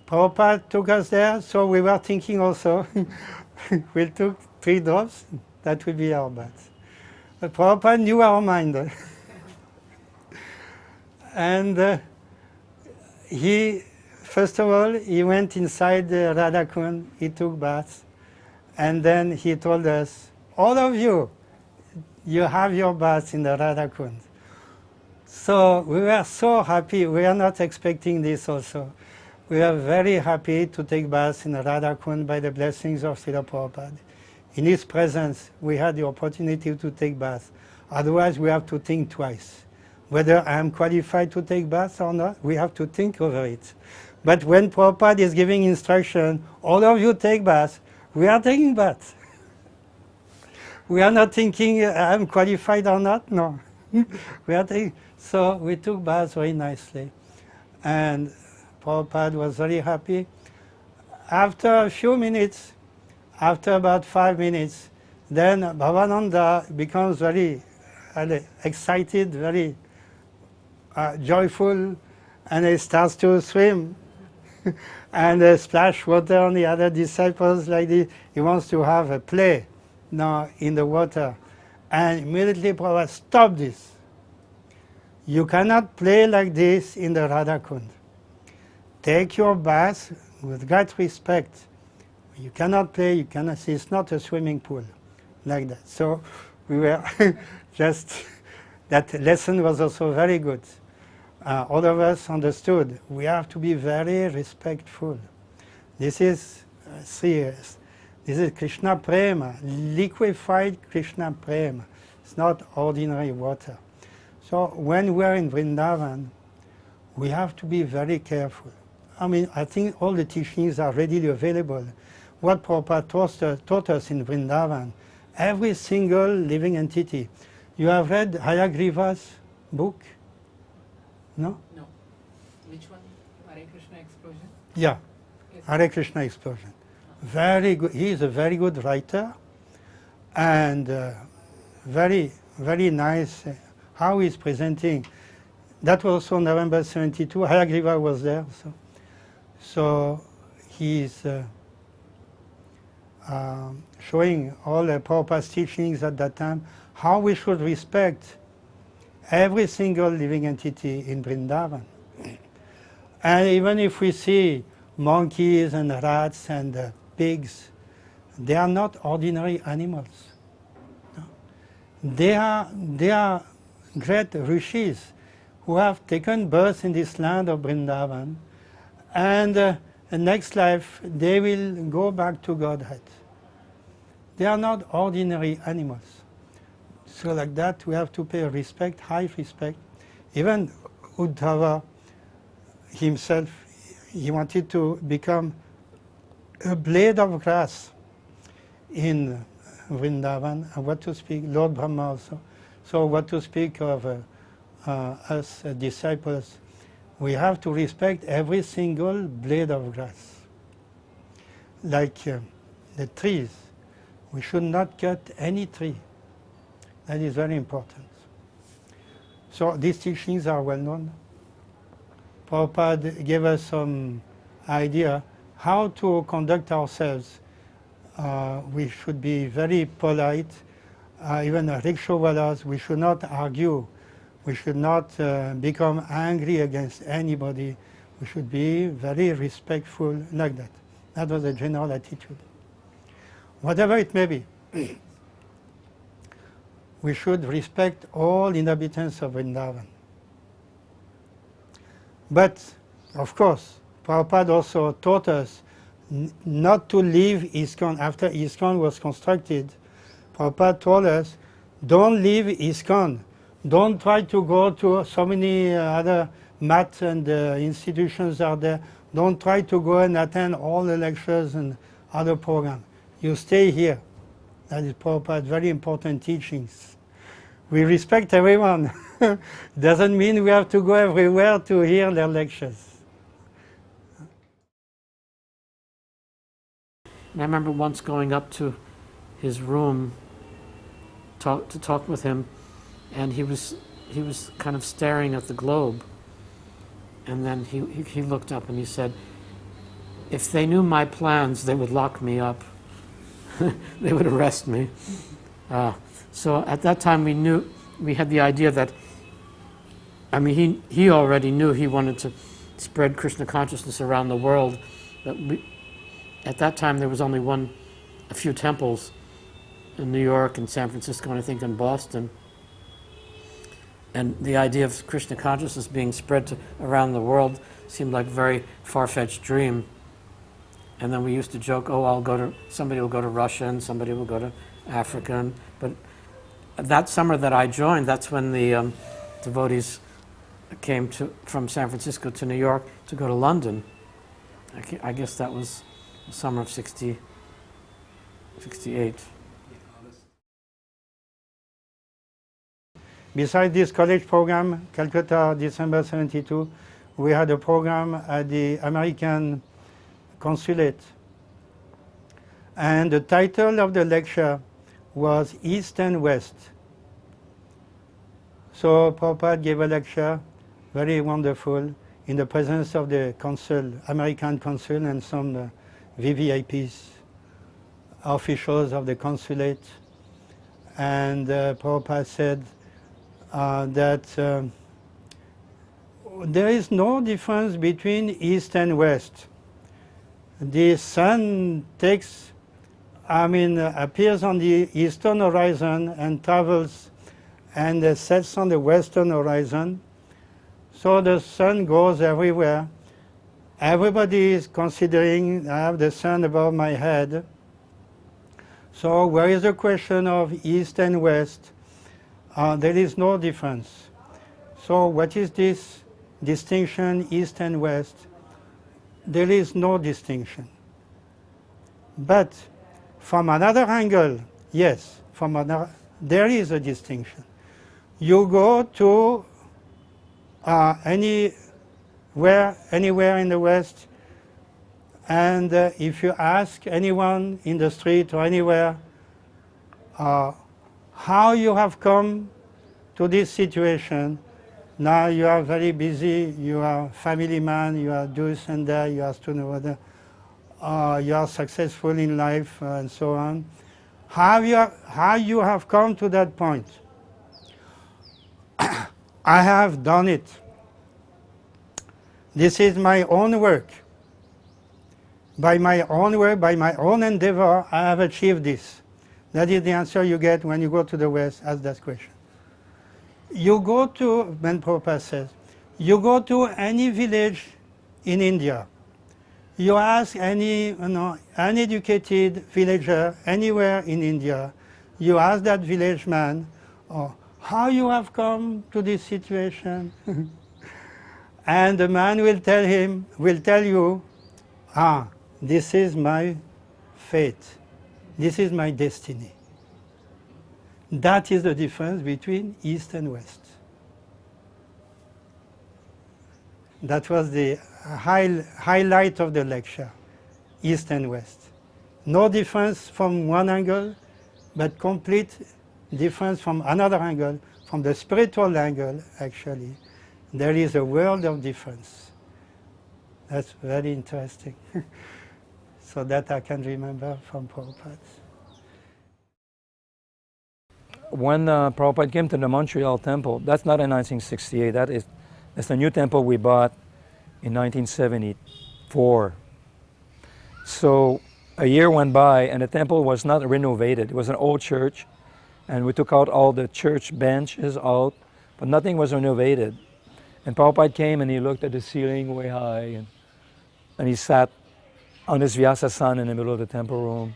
Prabhupada took us there, so we were thinking also, we'll took 3 drops, that will be our bath. But Prabhupada knew our mind. And first of all, he went inside the Radha Kund, he took baths, and then he told us, all of you, you have your bath in the Radha Kund. So we were so happy. We are not expecting this also. We are very happy to take bath in the Radha Kund by the blessings of Srila Prabhupada. In his presence, we had the opportunity to take bath. Otherwise, we have to think twice. Whether I am qualified to take bath or not, we have to think over it. But when Prabhupada is giving instruction, all of you take bath, we are taking bath. We are not thinking I am qualified or not, no. We are taking, so we took bath very nicely. And Prabhupada was very happy. After a few minutes, after about 5 minutes, then Bhavananda becomes very excited, very joyful, and he starts to swim and splash water on the other disciples like this. He wants to have a play now in the water. And immediately Prabhupada, stop this. You cannot play like this in the Radha Kund. Take your bath with great respect. You cannot play, you cannot see, it's not a swimming pool like that. So we were just, that lesson was also very good. All of us understood we have to be very respectful. This is serious. This is Krishna Prema, liquefied Krishna Prema. It's not ordinary water. So when we are in Vrindavan, we have to be very careful. I mean, I think all the teachings are readily available. What Prabhupada taught us in Vrindavan, every single living entity. You have read Hayagriva's book? No? No. Which one? Hare Krishna Explosion? Yeah, Yes. Hare Krishna Explosion. Very good. He is a very good writer, and very, very nice how he's presenting. That was also November 72. Hayagriva was there. So he's showing all the Prabhupada's teachings at that time, how we should respect every single living entity in Vrindavan. And even if we see monkeys and rats and pigs, they are not ordinary animals. No? They are great rishis who have taken birth in this land of Vrindavan, and the next life they will go back to Godhead. They are not ordinary animals. So like that, we have to pay respect, high respect. Even Uddhava himself, he wanted to become a blade of grass in Vrindavan. And what to speak, Lord Brahma also. So what to speak of us disciples, we have to respect every single blade of grass. Like the trees, we should not cut any tree. That is very important. So these teachings are well known. Prabhupada gave us some idea how to conduct ourselves. We should be very polite. Even rickshawalas, we should not argue. We should not become angry against anybody. We should be very respectful like that. That was the general attitude. Whatever it may be, we should respect all inhabitants of Vrindavan. But, of course, Prabhupada also taught us not to leave ISKCON. After ISKCON was constructed, Prabhupada told us, don't leave ISKCON. Don't try to go to so many other mats and institutions out there. Don't try to go and attend all the lectures and other programs. You stay here. That is Prabhupada's very important teachings. We respect everyone. Doesn't mean we have to go everywhere to hear their lectures. And I remember once going up to his room to talk with him, and he was kind of staring at the globe. And then he looked up and he said, if they knew my plans, they would lock me up. They would arrest me. So at that time we had the idea that, I mean, he already knew he wanted to spread Krishna consciousness around the world. But at that time there was only a few temples, in New York and San Francisco, and I think in Boston. And the idea of Krishna consciousness being spread around the world seemed like a very far-fetched dream. And then we used to joke, oh, somebody will go to Russia and somebody will go to Africa. But that summer that I joined, that's when the devotees came from San Francisco to New York to go to London. I guess that was the summer of 68. Besides this college program, Calcutta, December 72, we had a program at the American consulate. And the title of the lecture was East and West. So Prabhupada gave a lecture, very wonderful, in the presence of the consul, American consul, and some VVIPs, officials of the consulate. And Prabhupada said that there is no difference between East and West. The sun appears on the eastern horizon and travels and sets on the western horizon. So the sun goes everywhere. Everybody is considering, I have the sun above my head. So where is the question of East and West? There is no difference. So what is this distinction, East and West? There is no distinction. But from another angle, yes, there is a distinction. You go to anywhere in the West, and if you ask anyone in the street or anywhere how you have come to this situation, now you are very busy, you are a family man, you are this and that, you are student, whatever, you are successful in life and so on. How you have come to that point? I have done it. This is my own work. By my own work, by my own endeavor, I have achieved this. That is the answer you get when you go to the West, ask that question. You go to, when Prabhupada says, you go to any village in India, you ask any uneducated villager anywhere in India, you ask that village man, how you have come to this situation? And the man will tell you, this is my fate. This is my destiny. That is the difference between East and West. That was the highlight of the lecture, East and West. No difference from one angle, but complete difference from another angle, from the spiritual angle, actually. There is a world of difference. That's very interesting. So that I can remember from Prabhupada. When Prabhupada came to the Montreal temple, that's not in 1968, that's the new temple we bought in 1974. So a year went by and the temple was not renovated. It was an old church, and we took out all the church benches out, but nothing was renovated. And Prabhupada came and he looked at the ceiling way high, and he sat on his Vyasa-san in the middle of the temple room.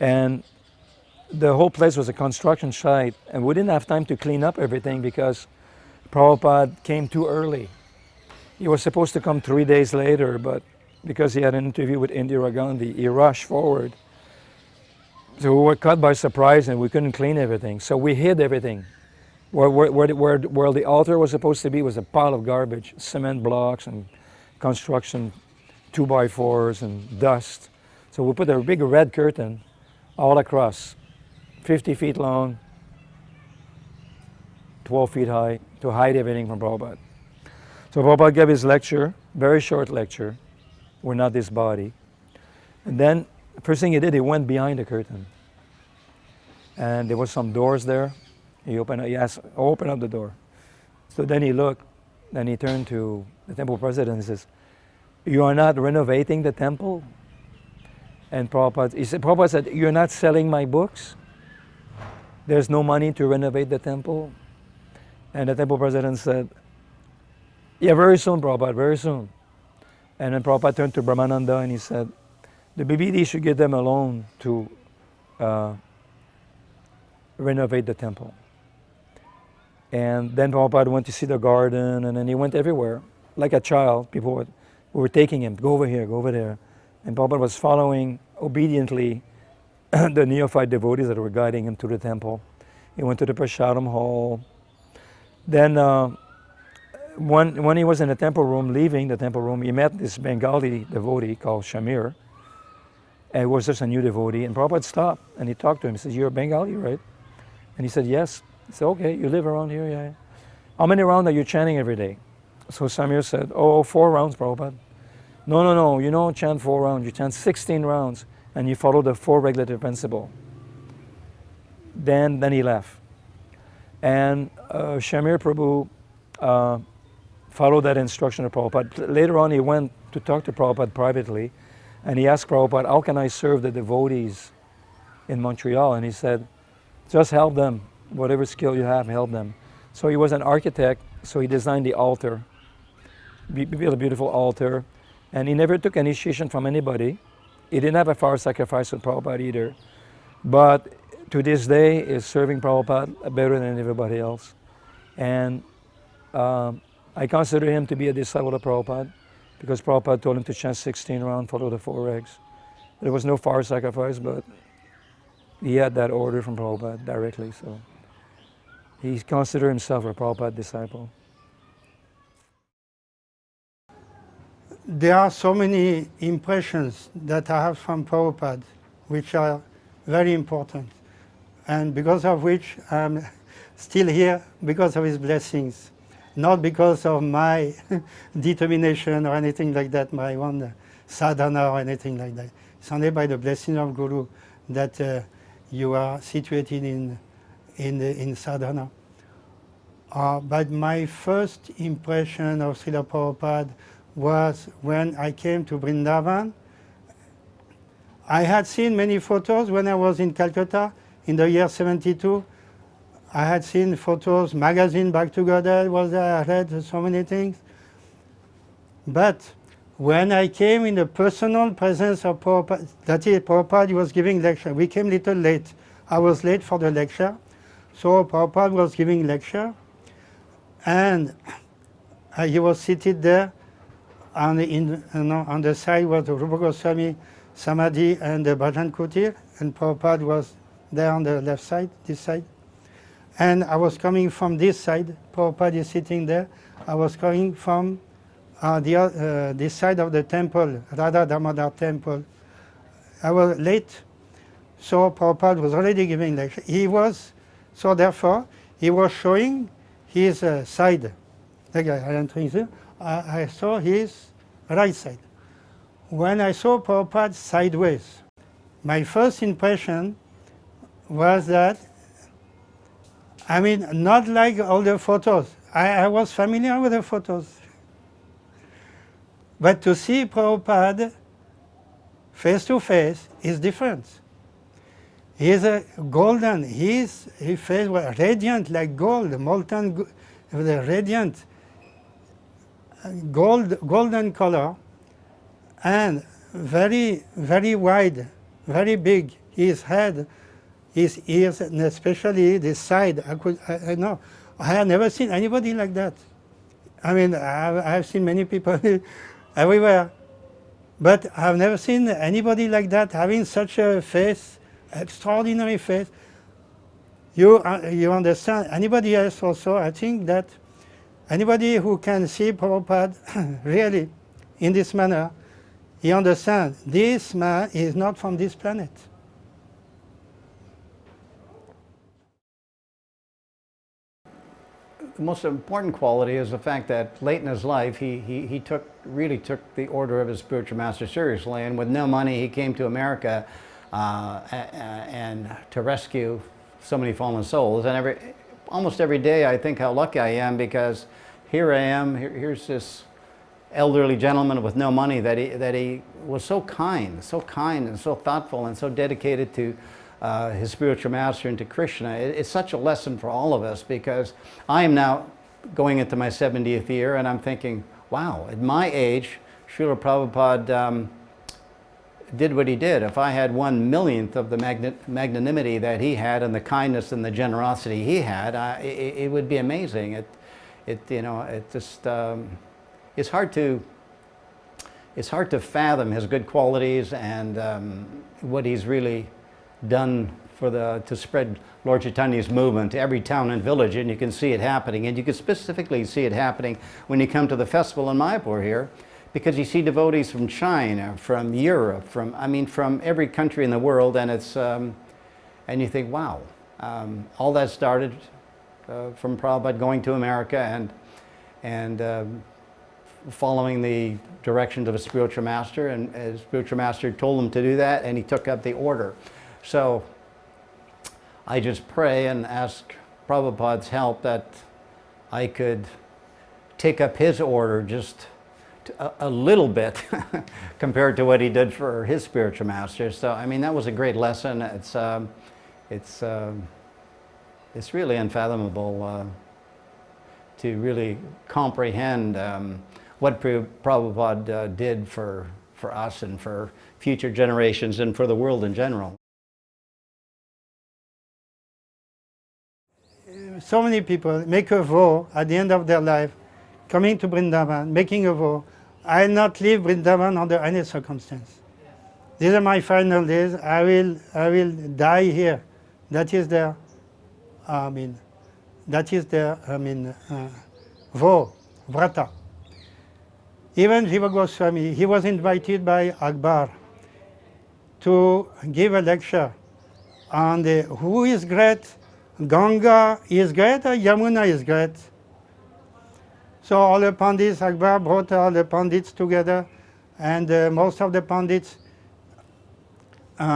And the whole place was a construction site, and we didn't have time to clean up everything because Prabhupada came too early. He was supposed to come 3 days later, but because he had an interview with Indira Gandhi, he rushed forward. So we were caught by surprise and we couldn't clean everything. So we hid everything. Where the altar was supposed to be was a pile of garbage, cement blocks and construction 2x4s and dust. So we put a big red curtain all across, 50 feet long, 12 feet high, to hide everything from Prabhupada. So Prabhupada gave his lecture, very short lecture, "We're not this body." And then, the first thing he did, he went behind the curtain. And there was some doors there. He asked, open up the door. So then he looked, then he turned to the temple president and says, "You are not renovating the temple?" And Prabhupada said, "You're not selling my books?" there's no money to renovate the temple. And the temple president said, yeah, very soon, Prabhupada, very soon. And then Prabhupada turned to Brahmananda and he said, the BBD should give them a loan to renovate the temple. And then Prabhupada went to see the garden, and then he went everywhere. Like a child, people were taking him, go over here, go over there. And Prabhupada was following obediently the neophyte devotees that were guiding him to the temple. He went to the Prasadam hall. Then when he was in the temple room, leaving the temple room, he met this Bengali devotee called Shamir. And it was just a new devotee. And Prabhupada stopped and he talked to him. He said, you're a Bengali, right? And he said, yes. He said, okay, you live around here? Yeah. How many rounds are you chanting every day? So Samir said, 4 rounds, Prabhupada. No, you don't chant 4 rounds, you chant 16 rounds, and you follow the 4 regulative principle. Then he left. And Shamir Prabhu followed that instruction of Prabhupada. Later on, he went to talk to Prabhupada privately, and he asked Prabhupada, how can I serve the devotees in Montreal? And he said, just help them. Whatever skill you have, help them. So he was an architect, so he designed the altar, built a beautiful altar, and he never took initiation from anybody. He didn't have a fire sacrifice with Prabhupada either. But to this day, is serving Prabhupada better than everybody else. And I consider him to be a disciple of Prabhupada, because Prabhupada told him to chant 16 rounds, follow the 4 regs. There was no fire sacrifice, but he had that order from Prabhupada directly, so he considered himself a Prabhupada disciple. There are so many impressions that I have from Prabhupada, which are very important, and because of which I'm still here, because of his blessings, not because of my determination or anything like that, my own sadhana or anything like that. It's only by the blessing of Guru that you are situated in sadhana. But my first impression of Srila Prabhupada was when I came to Vrindavan. I had seen many photos when I was in Calcutta in the year 72. I had seen photos, magazine Back Together was there, I read so many things. But when I came in the personal presence of Prabhupada, that is, Prabhupada was giving lecture. We came a little late. I was late for the lecture. So Prabhupada was giving lecture, and he was seated there. On the side was the Rupa Goswami Samadhi and the Bhajan Kutir, and Prabhupada was there on the left side, this side. And I was coming from this side. Prabhupada is sitting there. I was coming from this side of the temple, Radha Damodar temple. I was late, so Prabhupada was already giving lecture. So therefore, he was showing his side. Like I entering here, I saw his right side. When I saw Prabhupada sideways, my first impression was that, not like all the photos. I was familiar with the photos. But to see Prabhupada face to face is different. He is a golden, his face was radiant like gold, molten, with a radiant golden color, and very, very wide, very big. His head, his ears, and especially this side. I have never seen anybody like that. I have seen many people everywhere, but I've never seen anybody like that having such a face, extraordinary face. You understand? Anybody else also? I think that anybody who can see Prabhupada really in this manner, he understands this man is not from this planet. The most important quality is the fact that late in his life, he really took the order of his spiritual master seriously, and with no money, he came to America and to rescue so many fallen souls. And almost every day, I think how lucky I am, because here I am. Here's this elderly gentleman with no money that he was so kind and so thoughtful and so dedicated to his spiritual master into Krishna. It's such a lesson for all of us, because I am now going into my 70th year, and I'm thinking, wow, at my age, Srila Prabhupada did what he did. If I had 1/1,000,000th of the magnanimity that he had, and the kindness and the generosity he had, it would be amazing. It's hard to fathom his good qualities and what he's really done to spread Lord Chaitanya's movement to every town and village, and you can see it happening. And you can specifically see it happening when you come to the festival in Mayapur here, because you see devotees from China, from Europe, from every country in the world, and and you think, wow, all that started from Prabhupada going to America and following the directions of a spiritual master, and a spiritual master told him to do that, and he took up the order. So I just pray and ask Prabhupada's help that I could take up his order just a little bit compared to what he did for his spiritual master. So I mean, that was a great lesson. It's really unfathomable to really comprehend what Prabhupada did for us and for future generations and for the world in general. So many people make a vow at the end of their life, coming to Vrindavan, making a vow, I will not leave Vrindavan under any circumstance. These are my final days. I will die here. That is their, vow, vrata. Even Jiva Goswami, he was invited by Akbar to give a lecture on who is great, Ganga is great or Yamuna is great. So all the Pandits, Akbar brought all the Pandits together, and most of the Pandits,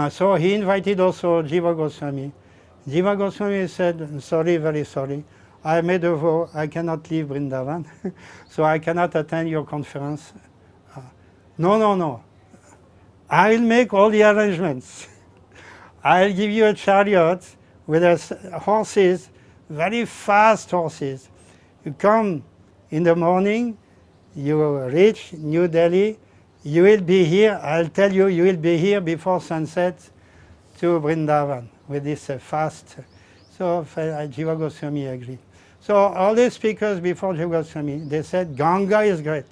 so he invited also Jiva Goswami. Jiva Goswami said, sorry, very sorry, I made a vow, I cannot leave Vrindavan, so I cannot attend your conference. No, I'll make all the arrangements. I'll give you a chariot with horses, very fast horses. You come in the morning, you reach New Delhi, you will be here, I'll tell you, you will be here before sunset to Vrindavan with this fast. So Jiva Goswami agreed. So all the speakers before Jiva Goswami, they said, Ganga is great,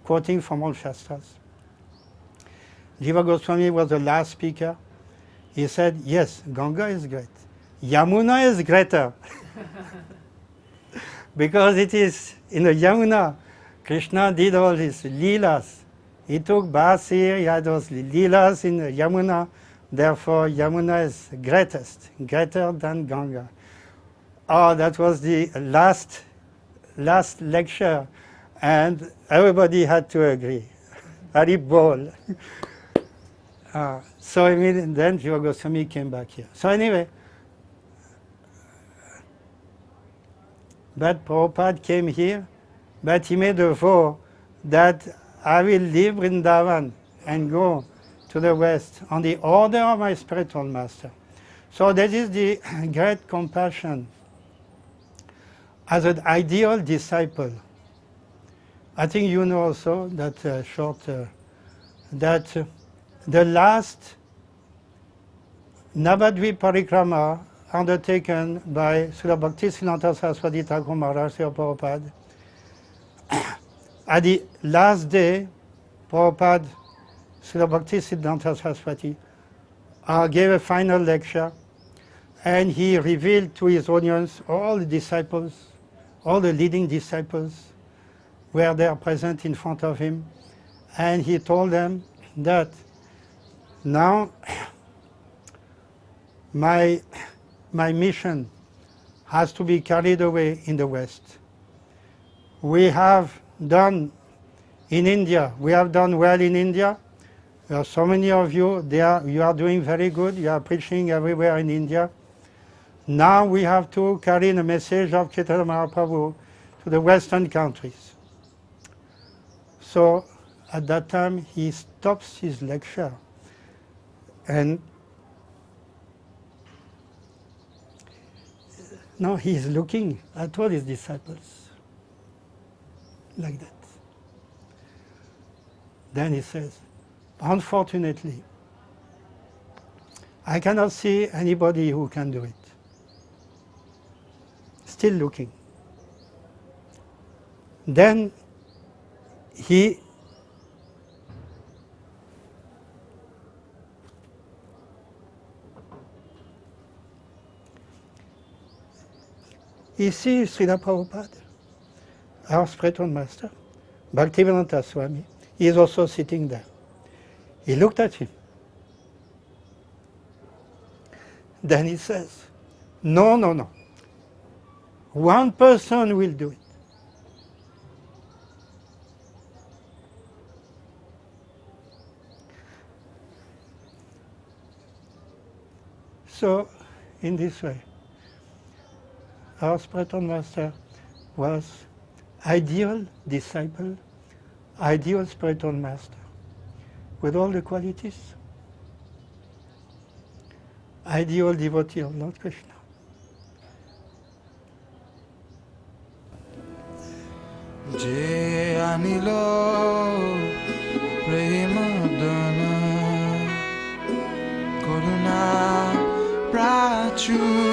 quoting from all Shastras. Jiva Goswami was the last speaker. He said, yes, Ganga is great. Yamuna is greater. Because it is in the Yamuna, Krishna did all his leelas. He took baths here, he had those leelas in the Yamuna. Therefore, Yamuna is greatest, greater than Ganga. Oh, that was the last lecture, and everybody had to agree. Hari Bol. So then Jiva Goswami came back here. So anyway, but Prabhupada came here, but he made a vow that I will leave Vrindavan and go to the West on the order of my spiritual master. So that is the great compassion as an ideal disciple. I think you know also that that the last Navadvip Parikrama undertaken by Srila Bhaktivedanta Swami Prabhupada, Srila Prabhupada, at the last day, Prabhupada, Srila Bhaktivedanta Swami gave a final lecture, and he revealed to his audience all the disciples, all the leading disciples were there present in front of him, and he told them that now my mission has to be carried away in the West. We have done in India, we have done well in India. There are so many of you, you are doing very good, you are preaching everywhere in India. Now we have to carry the message of Chaitanya Mahaprabhu to the Western countries. So at that time he stops his lecture, and No, he is looking at all his disciples like that. Then he says, unfortunately, I cannot see anybody who can do it. Still looking. Then he sees Srila Prabhupada, our spiritual master, Bhaktivedanta Swami. He is also sitting there. He looked at him. Then he says, no, no, no. One person will do it. So, in this way, our spiritual master was ideal disciple, ideal spiritual master, with all the qualities, ideal devotee of Lord Krishna. Je anilo premadana koruna prachu